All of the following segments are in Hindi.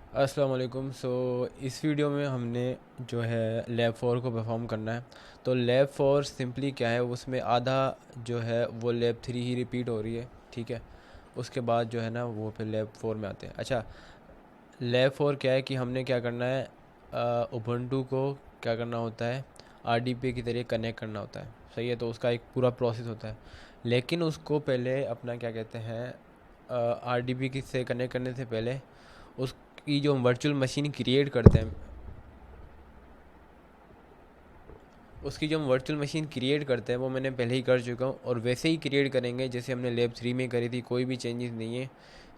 अस्सलाम वालेकुम। इस वीडियो में हमने जो है लैब फोर को परफॉर्म करना है। तो लैब फोर सिंपली क्या है, उसमें आधा जो है वो लैब थ्री ही रिपीट हो रही है। ठीक है, उसके बाद जो है ना वो फिर लैब फोर में आते हैं। अच्छा, लैब फोर क्या है कि हमने क्या करना है, उबंटू को क्या करना होता है, आरडीपी की तरीके कनेक्ट करना होता है। सही है, तो उसका एक पूरा प्रोसेस होता है। लेकिन उसको पहले अपना क्या कहते हैं, आरडीपी की से कनेक्ट करने से पहले उसकी जो वर्चुअल मशीन क्रिएट करते हैं, उसकी जो हम वर्चुअल मशीन क्रिएट करते हैं वो मैंने पहले ही कर चुका हूँ, और वैसे ही क्रिएट करेंगे जैसे हमने लैब थ्री में करी थी। कोई भी चेंजेस नहीं है।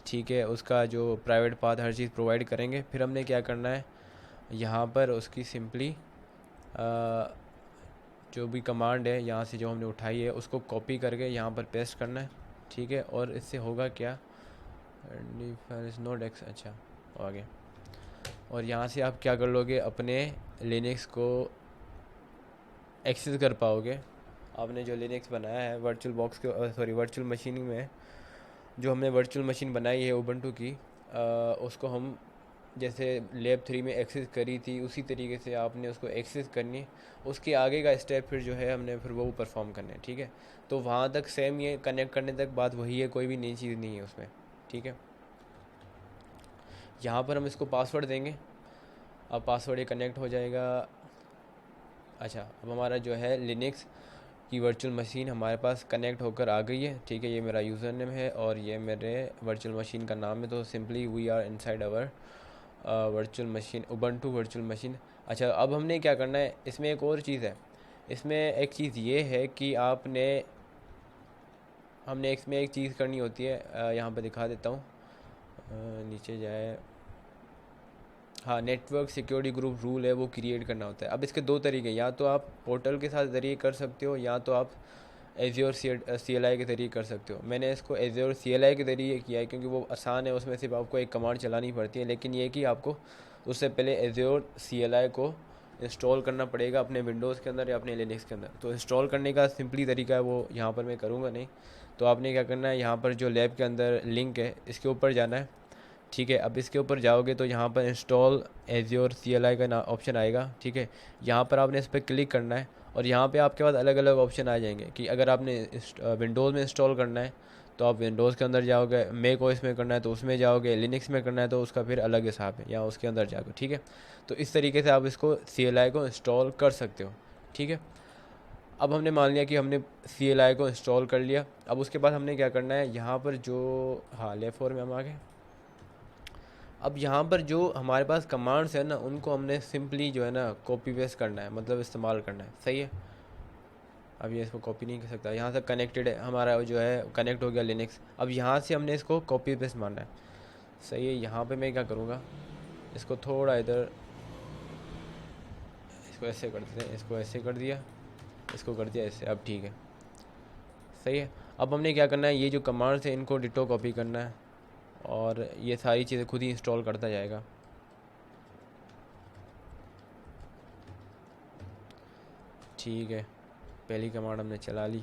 ठीक है, उसका जो प्राइवेट पाथ हर चीज़ प्रोवाइड करेंगे। फिर हमने क्या करना है, यहाँ पर उसकी सिंपली जो भी कमांड है यहाँ से जो हमने उठाई है उसको कॉपी करके यहाँ पर पेस्ट करना है। ठीक है, और इससे होगा क्या, इज़ नॉट एक्स, अच्छा आगे। और यहाँ से आप क्या कर लोगे, अपने लिनक्स को एक्सेस कर पाओगे। आपने जो लिनक्स बनाया है वर्चुअल बॉक्स के, सॉरी वर्चुअल मशीन में, जो हमने वर्चुअल मशीन बनाई है उबंटू की, उसको हम जैसे लैब थ्री में एक्सेस करी थी उसी तरीके से आपने उसको एक्सेस करनी। उसके आगे का स्टेप फिर जो है हमने फिर वो परफॉर्म करना है। ठीक है, तो वहाँ तक सेम, ये कनेक्ट करने तक बात वही है, कोई भी नई चीज़ नहीं है उसमें। ठीक है, यहाँ पर हम इसको पासवर्ड देंगे। अब पासवर्ड ये कनेक्ट हो जाएगा। अच्छा, अब हमारा जो है लिनक्स की वर्चुअल मशीन हमारे पास कनेक्ट होकर आ गई है। ठीक है, ये मेरा यूज़र नेम है और ये मेरे वर्चुअल मशीन का नाम है। तो simply we are inside our virtual machine, Ubuntu virtual machine. अच्छा, अब हमने क्या करना है, इसमें एक और चीज़ है। इसमें एक चीज़ ये है कि आपने हमने इसमें एक चीज़ करनी होती है, यहाँ पर दिखा देता हूँ। नीचे जाए, हाँ, नेटवर्क सिक्योरिटी ग्रुप रूल है वो क्रिएट करना होता है। अब इसके दो तरीके, या तो आप पोर्टल के साथ ज़रिए कर सकते हो, या तो आप एज्योर सी एल आई के ज़रिए कर सकते हो। मैंने इसको एज्योर सी एल आई के ज़रिए किया है क्योंकि वो आसान है, उसमें सिर्फ आपको एक कमांड चलानी पड़ती है। लेकिन ये कि आपको उससे पहले एज्योर सी एल आई को इंस्टॉल करना पड़ेगा अपने विंडोज़ के अंदर या अपने लिनक्स के अंदर। तो इंस्टॉल करने का सिंपली तरीका है, वो यहाँ पर मैं करूँगा नहीं। तो आपने क्या करना है, यहाँ पर जो लैब के अंदर लिंक है इसके ऊपर जाना है। ठीक है, अब इसके ऊपर जाओगे तो यहाँ पर install Azure C L I का ना ऑप्शन आएगा। ठीक है, यहाँ पर आपने इस पर क्लिक करना है और यहाँ पे आपके पास अलग अलग ऑप्शन आ जाएंगे कि अगर आपने विंडोज़ में इंस्टॉल करना है तो आप विंडोज़ के अंदर जाओगे, मेक ओएस में करना है तो उसमें जाओगे, लिनक्स में करना है तो उसका फिर अलग हिसाब है, या उसके अंदर जाओगे। ठीक है, तो इस तरीके से आप इसको सी एल आई को इंस्टॉल कर सकते हो। ठीक है, अब हमने मान लिया कि हमने सी एल आई को इंस्टॉल कर लिया। अब उसके बाद हमने क्या करना है, यहाँ पर जो, हाँ, लेफ्ट फोर में हम आ गए। अब यहाँ पर जो हमारे पास कमांड्स है ना, उनको हमने सिंपली जो है ना कॉपी पेस्ट करना है, मतलब इस्तेमाल करना है। सही है, अब ये इसको कॉपी नहीं कर सकता, यहाँ से कनेक्टेड है हमारा, जो है कनेक्ट हो गया लिनक्स। अब यहाँ से हमने इसको कॉपी पेस्ट मारना है। सही है, यहाँ पे मैं क्या करूँगा, इसको थोड़ा इधर, इसको ऐसे कर देते हैं, इसको ऐसे कर दिया, इसको कर दिया ऐसे। अब ठीक है, सही है। अब हमने क्या करना है, ये जो कमांड्स है इनको डिटो कॉपी करना है, और ये सारी चीज़ें खुद ही इंस्टॉल करता जाएगा। ठीक है, पहली कमांड हमने चला ली।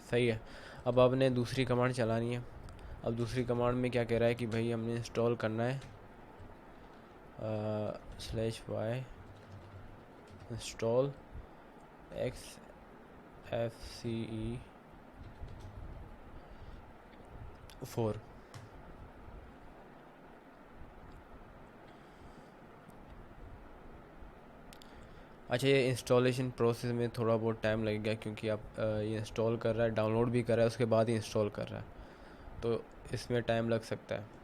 सही है, अब आपने दूसरी कमांड चलानी है। अब दूसरी कमांड में क्या कह रहा है कि भाई हमने इंस्टॉल करना है slash Y install X F C E four. अच्छा, ये इंस्टॉलेशन प्रोसेस में थोड़ा बहुत टाइम लगेगा क्योंकि आप ये इंस्टॉल कर रहा है, डाउनलोड भी कर रहा है, उसके बाद ही इंस्टॉल कर रहा है, तो इसमें टाइम लग सकता है।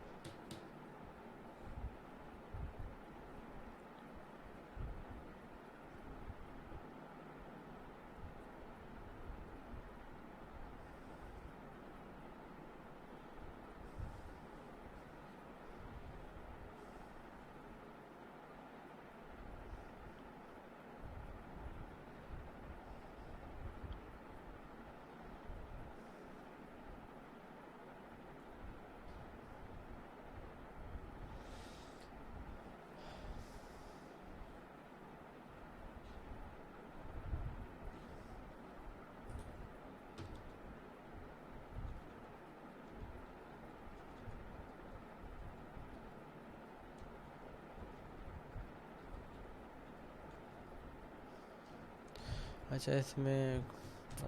अच्छा इसमें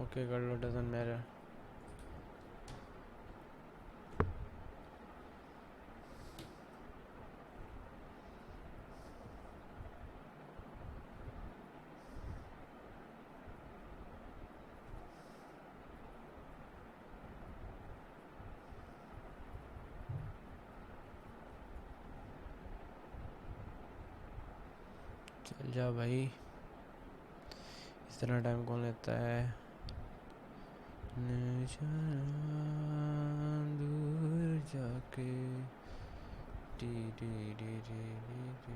ओके कर लो, डजंट मैटर। चल जा भाई, इतना टाइम कौन लेता है। दूर जाके T T T T T.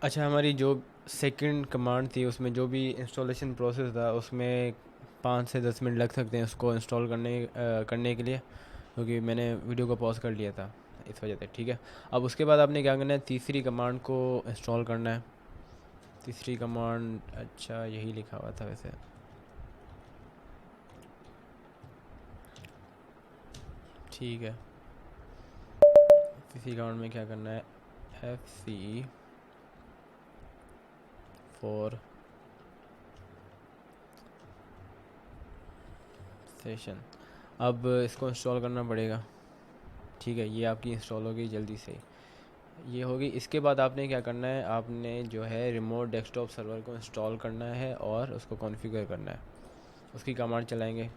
अच्छा हमारी जो सेकंड कमांड थी उसमें जो भी इंस्टॉलेशन प्रोसेस था उसमें 5 से 10 मिनट लग सकते हैं उसको इंस्टॉल करने के लिए, क्योंकि मैंने वीडियो को पॉज कर लिया था इस वजह से। ठीक है, अब उसके बाद आपने क्या करना है, तीसरी कमांड को इंस्टॉल करना है। तीसरी कमांड, अच्छा यही लिखा हुआ था वैसे। ठीक है, तीसरी कमांड में क्या करना है, FC4 सेशन। अब इसको इंस्टॉल करना पड़ेगा। ठीक है, ये आपकी इंस्टॉल हो गई जल्दी से, ये होगी। इसके बाद आपने क्या करना है, आपने जो है रिमोट डेस्कटॉप सर्वर को इंस्टॉल करना है और उसको कॉन्फ़िगर करना है। उसकी कमांड चलाएंगे।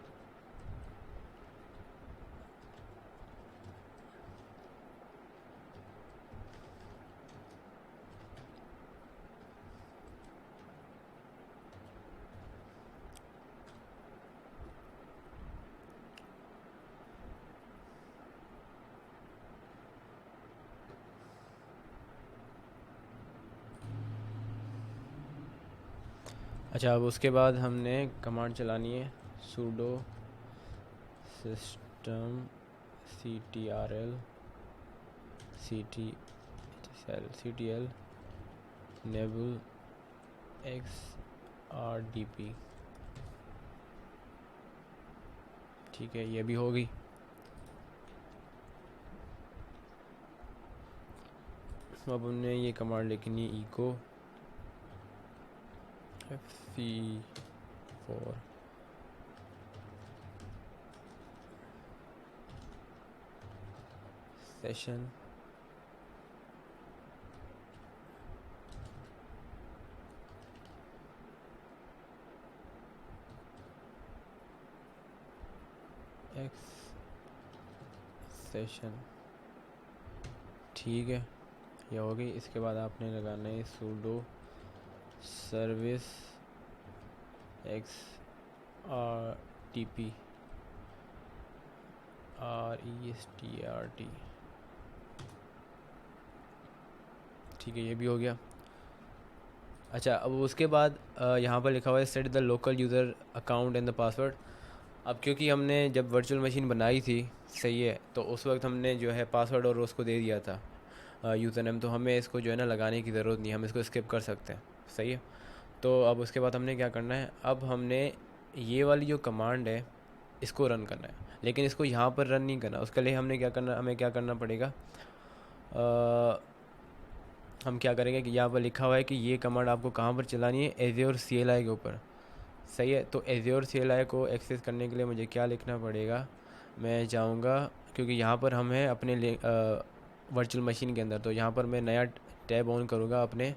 अच्छा, अब उसके बाद हमने कमांड चलानी है, sudo system ctrl ctl enable xrdp। ठीक है, ये भी होगी। अब हमने ये कमांड लिखनी है, echo FC4 session x session. ठीक है, ये हो गई। इसके बाद आपने लगाना है sudo service xrtp restrt। ठीक है, ये भी हो गया। अच्छा, अब उसके बाद यहाँ पर लिखा हुआ है set the local user account and the password. अब क्योंकि हमने जब वर्चुअल मशीन बनाई थी, सही है, तो उस वक्त हमने जो है पासवर्ड और उसको दे दिया था यूज़र नेम, तो हमें इसको जो है ना लगाने की ज़रूरत नहीं, हम इसको स्किप कर सकते हैं। सही है, तो अब उसके बाद हमने क्या करना है, अब हमने ये वाली जो कमांड है इसको रन करना है, लेकिन इसको यहाँ पर रन नहीं करना। उसके लिए हमें क्या करना पड़ेगा, हम क्या करेंगे कि यहाँ पर लिखा हुआ है कि ये कमांड आपको कहाँ पर चलानी है, एज़्योर CLI के ऊपर। सही है, तो एज़्योर CLI को एक्सेस करने के लिए मुझे क्या लिखना पड़ेगा, मैं जाऊँगा, क्योंकि यहाँ पर हम हैं अपने वर्चुअल मशीन के अंदर, तो यहाँ पर मैं नया टैब ऑन करूँगा अपने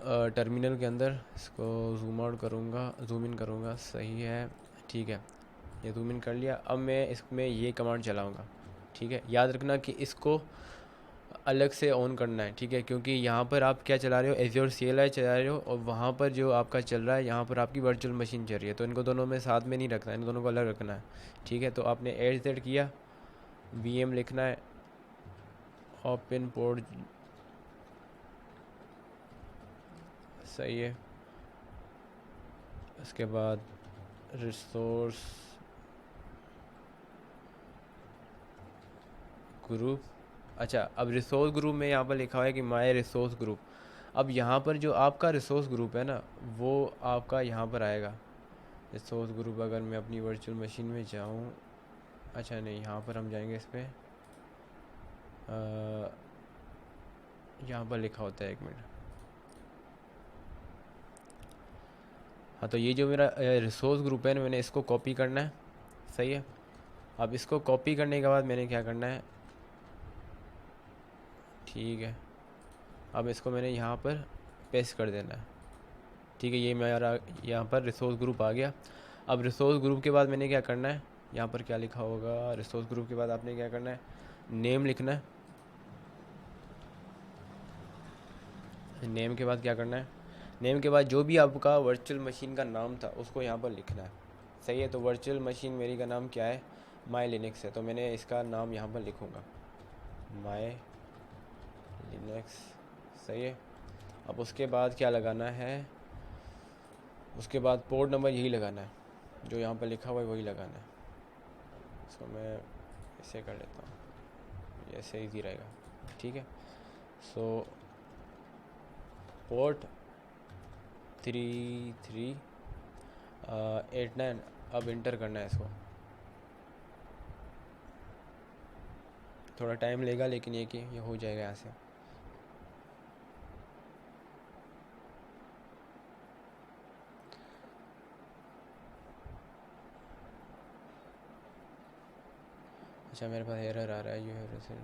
टर्मिनल के अंदर। इसको जूम आउट करूँगा, जूम इन करूँगा, सही है। ठीक है, ये जूम इन कर लिया। अब मैं इसमें ये कमांड चलाऊँगा। ठीक है, याद रखना कि इसको अलग से ऑन करना है। ठीक है, क्योंकि यहाँ पर आप क्या चला रहे हो, एज़्योर CLI चला रहे हो, और वहाँ पर जो आपका चल रहा है, यहाँ पर आपकी वर्चुअल मशीन चल रही है, तो इनको दोनों में साथ में नहीं रखना है, इन दोनों को अलग रखना है। ठीक है, तो आपने AZ किया, VM लिखना है, ओपन पोर्ट, सही है, इसके बाद रिसोर्स ग्रुप। अच्छा, अब रिसोर्स ग्रुप में यहाँ पर लिखा हुआ है कि माय रिसोर्स ग्रुप। अब यहाँ पर जो आपका रिसोर्स ग्रुप है ना, वो आपका यहाँ पर आएगा। रिसोर्स ग्रुप अगर मैं अपनी वर्चुअल मशीन में जाऊँ, अच्छा नहीं, यहाँ पर हम जाएंगे इस पर, यहाँ पर लिखा होता है, एक मिनट। हाँ, तो ये जो मेरा रिसोर्स ग्रुप है ना, मैंने इसको कॉपी करना है। सही है। अब इसको कॉपी करने के बाद मैंने क्या करना है, ठीक है, अब इसको मैंने यहाँ पर पेस्ट कर देना है। ठीक है, ये मेरा यहाँ पर रिसोर्स ग्रुप आ गया। अब रिसोर्स ग्रुप के बाद मैंने क्या करना है, यहाँ पर क्या लिखा होगा, रिसोर्स ग्रुप के बाद आपने क्या करना है, नेम लिखना है। नेम के बाद क्या करना है, नेम के बाद जो भी आपका वर्चुअल मशीन का नाम था उसको यहाँ पर लिखना है। सही है। तो वर्चुअल मशीन मेरी का नाम क्या है, माई लिनक्स है, तो मैंने इसका नाम यहाँ पर लिखूँगा, माई लिनक्स। सही है। अब उसके बाद क्या लगाना है, उसके बाद पोर्ट नंबर यही लगाना है, जो यहाँ पर लिखा हुआ है वही लगाना है। इसको मैं ऐसे कर लेता हूँ, ऐसे ईजी रहेगा। ठीक है। सो पोर्ट 3389, अब इंटर करना है इसको। थोड़ा टाइम लेगा, लेकिन ये कि ये हो जाएगा यहाँ से। अच्छा, मेरे पास एरर आ रहा है, यू हैव रिसीव्ड।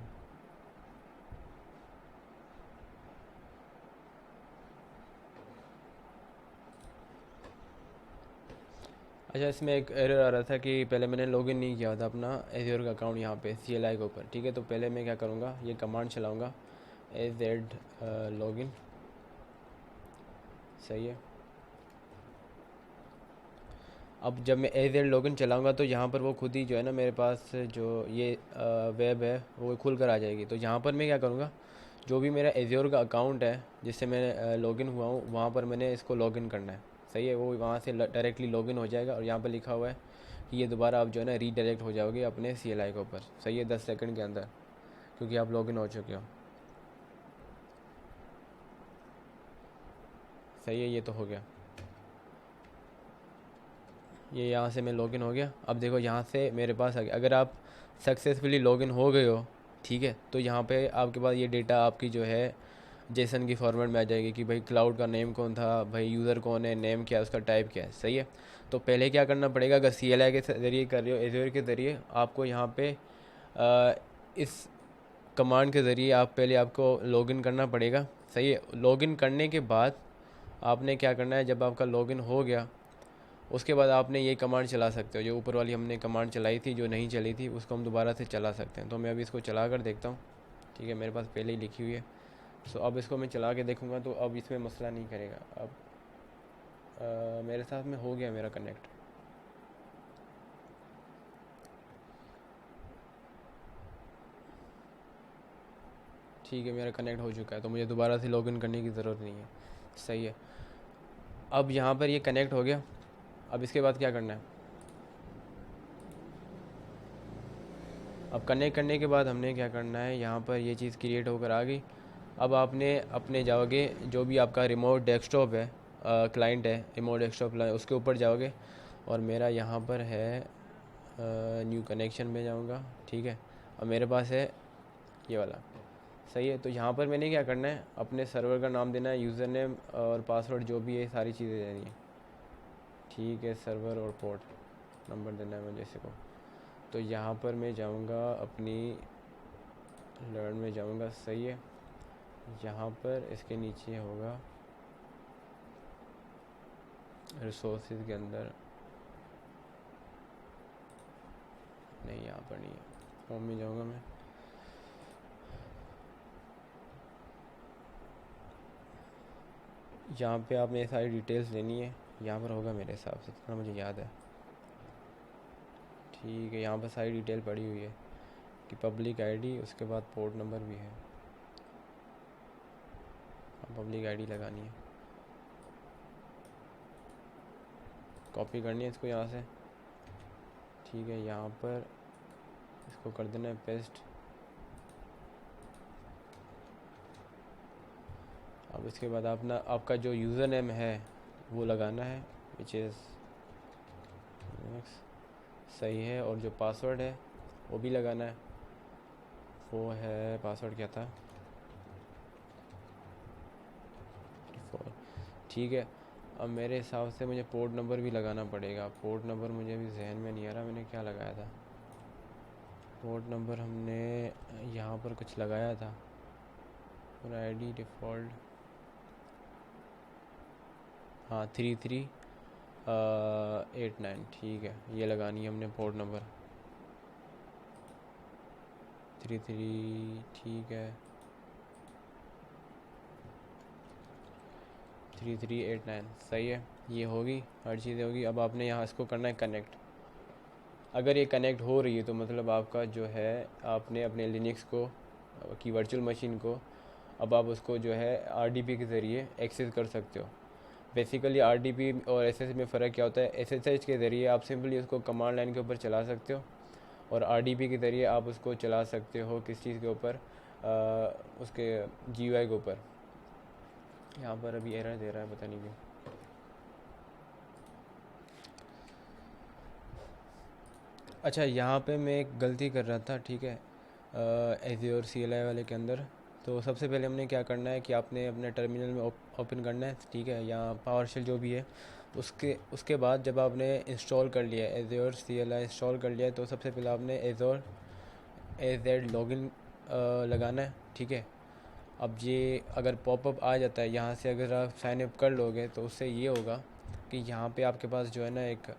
अच्छा, इसमें एक एरर आ रहा था कि पहले मैंने लॉगिन नहीं किया था अपना एज्योर का अकाउंट यहाँ पे CLI के ऊपर। ठीक है, तो पहले मैं क्या करूँगा, ये कमांड चलाऊँगा, AZ लॉगिन। सही है। अब जब मैं AZ लॉगिन चलाऊँगा तो यहाँ पर वो खुद ही जो है ना, मेरे पास जो ये वेब है वो खुल कर आ जाएगी। तो यहाँ पर मैं क्या करूँगा, जो भी मेरा एज्योर का अकाउंट है जिससे मैं लॉगिन हुआ हूँ, वहाँ पर मैंने इसको लॉगिन करना है। सही है। वो वहाँ से डायरेक्टली लॉगिन हो जाएगा, और यहाँ पर लिखा हुआ है कि ये दोबारा आप जो है ना रीडायरेक्ट हो जाओगे अपने CLI के ऊपर। सही है, 10 सेकंड के अंदर, क्योंकि आप लॉगिन हो चुके हो। सही है, ये तो हो गया। ये यहाँ से मैं लॉगिन हो गया। अब देखो यहाँ से मेरे पास आ गया। अगर आप सक्सेसफुली लॉगिन हो गए हो, ठीक है, तो यहाँ पे आपके पास ये डेटा आपकी जो है जेसन की फॉर्मेट में आ जाएगी कि भाई क्लाउड का नेम कौन था, भाई यूज़र कौन है, नेम क्या है, उसका टाइप क्या है। सही है। तो पहले क्या करना पड़ेगा, अगर CLI के ज़रिए कर रहे हो, एज्योर के ज़रिए, आपको यहाँ पे इस कमांड के ज़रिए आप पहले आपको लॉगिन करना पड़ेगा। सही है। लॉगिन करने के बाद आपने क्या करना है, जब आपका लॉगिन हो गया उसके बाद आपने ये कमांड चला सकते हो, जो ऊपर वाली हमने कमांड चलाई थी, जो नहीं चली थी, उसको हम दोबारा से चला सकते हैं। तो मैं अभी इसको चला कर देखता हूँ। ठीक है, मेरे पास पहले ही लिखी हुई है। सो अब इसको मैं चला के देखूँगा, तो अब इसमें मसला नहीं करेगा। अब मेरे साथ में हो गया मेरा कनेक्ट। ठीक है, मेरा कनेक्ट हो चुका है, तो मुझे दोबारा से लॉगिन करने की ज़रूरत नहीं है। सही है। अब यहाँ पर ये कनेक्ट हो गया। अब इसके बाद क्या करना है, अब कनेक्ट करने के बाद हमने क्या करना है, यहाँ पर ये चीज़ क्रिएट होकर आ गई। अब आपने अपने जाओगे, जो भी आपका रिमोट डेस्कटॉप है, क्लाइंट है, रिमोट डेस्कटॉप उसके ऊपर जाओगे, और मेरा यहाँ पर है न्यू कनेक्शन में जाऊँगा। ठीक है। और मेरे पास है ये वाला। सही है। तो यहाँ पर मैंने क्या करना है, अपने सर्वर का नाम देना है, यूज़र नेम और पासवर्ड जो भी है, सारी चीज़ें देनी है। ठीक है। सर्वर और पोर्ट नंबर देना है मुझे इसी को। तो यहाँ पर मैं जाऊँगा, अपनी लर्न में जाऊँगा। सही है। यहाँ पर इसके नीचे होगा रिसोर्सेज के अंदर, नहीं यहाँ पर नहीं है, होम में जाऊँगा मैं। यहाँ पे आपने सारी डिटेल्स लेनी है, यहाँ पर होगा मेरे हिसाब से, जितना मुझे याद है। ठीक है, यहाँ पर सारी डिटेल पड़ी हुई है कि पब्लिक आईडी, उसके बाद पोर्ट नंबर भी है। पब्लिक आईडी लगानी है। कॉपी करनी है इसको यहाँ से, ठीक है। यहाँ पर इसको कर देना है पेस्ट। अब इसके बाद आपका जो यूज़र नेम है वो लगाना है, विच इज़ सही है, और जो पासवर्ड है वो भी लगाना है। वो है, पासवर्ड क्या था, ठीक है। अब मेरे हिसाब से मुझे पोर्ट नंबर भी लगाना पड़ेगा। पोर्ट नंबर मुझे अभी जहन में नहीं आ रहा मैंने क्या लगाया था। पोर्ट नंबर हमने यहाँ पर कुछ लगाया था, और आईडी डिफ़ॉल्ट, हाँ 3389, ठीक है। ये लगानी है हमने पोर्ट नंबर 33, ठीक है 3389 सही है। ये होगी, हर चीज़ें होगी। अब आपने यहाँ इसको करना है कनेक्ट। अगर ये कनेक्ट हो रही है तो मतलब आपका जो है, आपने अपने लिनक्स को की वर्चुअल मशीन को अब आप उसको जो है आरडीपी के ज़रिए एक्सेस कर सकते हो। बेसिकली आरडीपी और एसएसएच में फ़र्क क्या होता है, एसएसएच के ज़रिए आप सिंपली उसको कमांड लाइन के ऊपर चला सकते हो, और आरडीपी के ज़रिए आप उसको चला सकते हो किस चीज़ के ऊपर, उसके जीयूआई के ऊपर। यहाँ पर अभी एरर दे रहा है, पता नहीं क्यों। अच्छा, यहाँ पे मैं एक गलती कर रहा था, ठीक है। एज़्योर CLI वाले के अंदर तो सबसे पहले हमने क्या करना है कि आपने अपने टर्मिनल में ओपन करना है, ठीक है, या पावरशेल जो भी है। उसके बाद जब आपने इंस्टॉल कर लिया है एज़्योर CLI इंस्टॉल कर लिया है, तो सबसे पहले आपने एज़्योर AZ लॉगिन लगाना है, ठीक है। अब ये अगर पॉपअप आ जाता है यहाँ से, अगर आप साइन अप कर लोगे तो उससे ये होगा कि यहाँ पे आपके पास जो है ना एक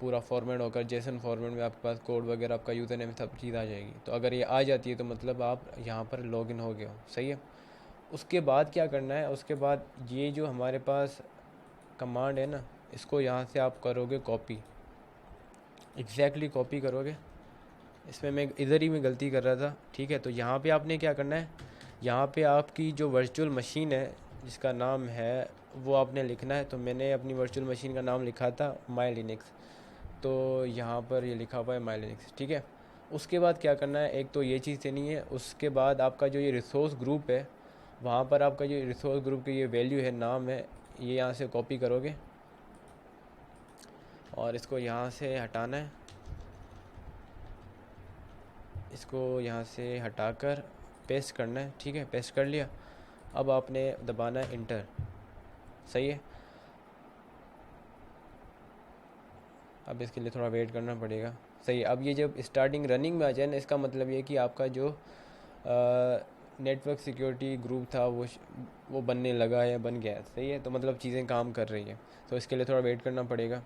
पूरा फॉर्मेट होकर जेसन फॉर्मेट में आपके पास कोड वगैरह, आपका यूज़र नेम, सब चीज़ आ जाएगी। तो अगर ये आ जाती है तो मतलब आप यहाँ पर लॉगिन हो गए हो, सही है। उसके बाद क्या करना है, उसके बाद ये जो हमारे पास कमांड है ना, इसको यहाँ से आप करोगे कॉपी, एग्जैक्टली कॉपी करोगे। इसमें मैं इधर ही मैं गलती कर रहा था, ठीक है। तो यहाँ पे आपने क्या करना है, यहाँ पे आपकी जो वर्चुअल मशीन है जिसका नाम है वो आपने लिखना है। तो मैंने अपनी वर्चुअल मशीन का नाम लिखा था माई लिनक्स, तो यहाँ पर ये लिखा हुआ है माई लिनक्स, ठीक है। उसके बाद क्या करना है, एक तो ये चीज़ देनी है। उसके बाद आपका जो ये रिसोर्स ग्रुप है, वहाँ पर आपका जो रिसोर्स ग्रुप की ये वैल्यू है, नाम है, ये यहाँ से कॉपी करोगे और इसको यहाँ से हटाना है। इसको यहाँ से हटाकर पेस्ट करना है, ठीक है। पेस्ट कर लिया। अब आपने दबाना है इंटर, सही है। अब इसके लिए थोड़ा वेट करना पड़ेगा, सही है। अब ये जब स्टार्टिंग रनिंग में आ जाए ना, इसका मतलब ये कि आपका जो नेटवर्क सिक्योरिटी ग्रुप था वो बनने लगा है या बन गया है, सही है। तो मतलब चीज़ें काम कर रही हैं, तो इसके लिए थोड़ा वेट करना पड़ेगा।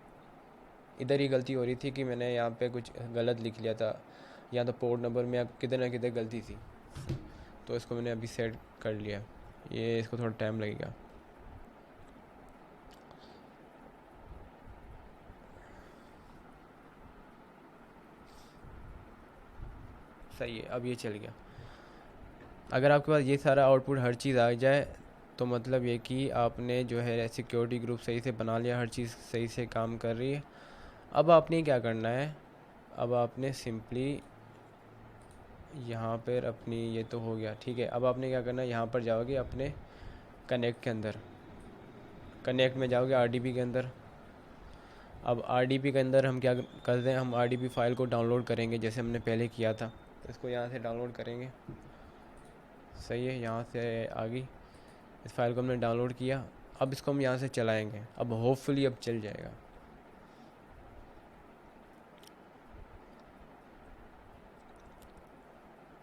इधर ही गलती हो रही थी कि मैंने यहाँ पे कुछ गलत लिख लिया था, या तो पोर्ट नंबर में किधर ना किधर गलती थी, तो इसको मैंने अभी सेट कर लिया। ये इसको थोड़ा टाइम लगेगा। सही है, अब ये चल गया। अगर आपके पास ये सारा आउटपुट हर चीज़ आ जाए तो मतलब ये कि आपने जो है सिक्योरिटी ग्रुप सही से बना लिया, हर चीज़ सही से काम कर रही है। अब आपने क्या करना है, अब आपने सिंपली यहाँ पर अपनी, ये तो हो गया, ठीक है। अब आपने क्या करना है, यहाँ पर जाओगे अपने कनेक्ट के अंदर, कनेक्ट में जाओगे आरडीपी के अंदर। अब आरडीपी के अंदर हम क्या करते हैं, हम आरडीपी फ़ाइल को डाउनलोड करेंगे जैसे हमने पहले किया था। तो इसको यहाँ से डाउनलोड करेंगे, सही है। यहाँ से आ गई, इस फाइल को हमने डाउनलोड किया। अब इसको हम यहाँ से चलाएंगे, अब होपफुली अब चल जाएगा।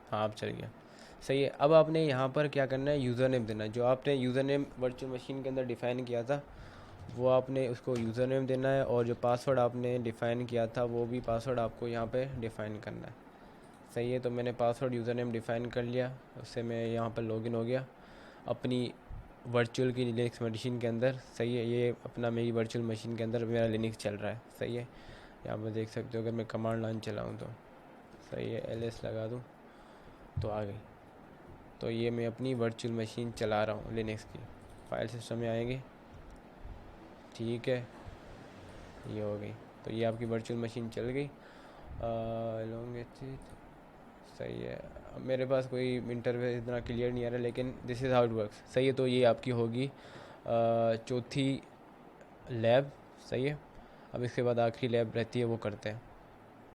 हाँ, अब चल गया, सही है। अब आपने यहाँ पर क्या करना है, यूज़र नेम देना है। जो आपने यूज़र नेम वर्चुअल मशीन के अंदर डिफ़ाइन किया था वो आपने उसको यूज़र नेम देना है, और जो पासवर्ड आपने डिफ़ाइन किया था वो भी पासवर्ड आपको यहाँ पे डिफ़ाइन करना है, सही है। तो मैंने पासवर्ड यूज़र नेम डिफ़ाइन कर लिया, उससे मैं यहाँ पर लॉगिन हो गया अपनी वर्चुअल की लिनक्स मशीन के अंदर, सही है। ये अपना मेरी वर्चुअल मशीन के अंदर मेरा लिनक्स चल रहा है, सही है। यहाँ पर देख सकते हो, अगर मैं कमांड लाइन चलाऊँ तो सही है, ls लगा दूँ तो आ गई। तो ये मैं अपनी वर्चुअल मशीन चला रहा हूँ लिनक्स की। फाइल सिस्टम में आएंगे, ठीक है। ये हो गई। तो ये आपकी वर्चुअल मशीन चल गई। सही है। अब मेरे पास कोई इंटरफेस इतना क्लियर नहीं आ रहा, लेकिन this is how it works. सही है। तो ये आपकी होगी चौथी लैब। सही है। अब इसके बाद आखिरी लैब रहती है, वो करते हैं।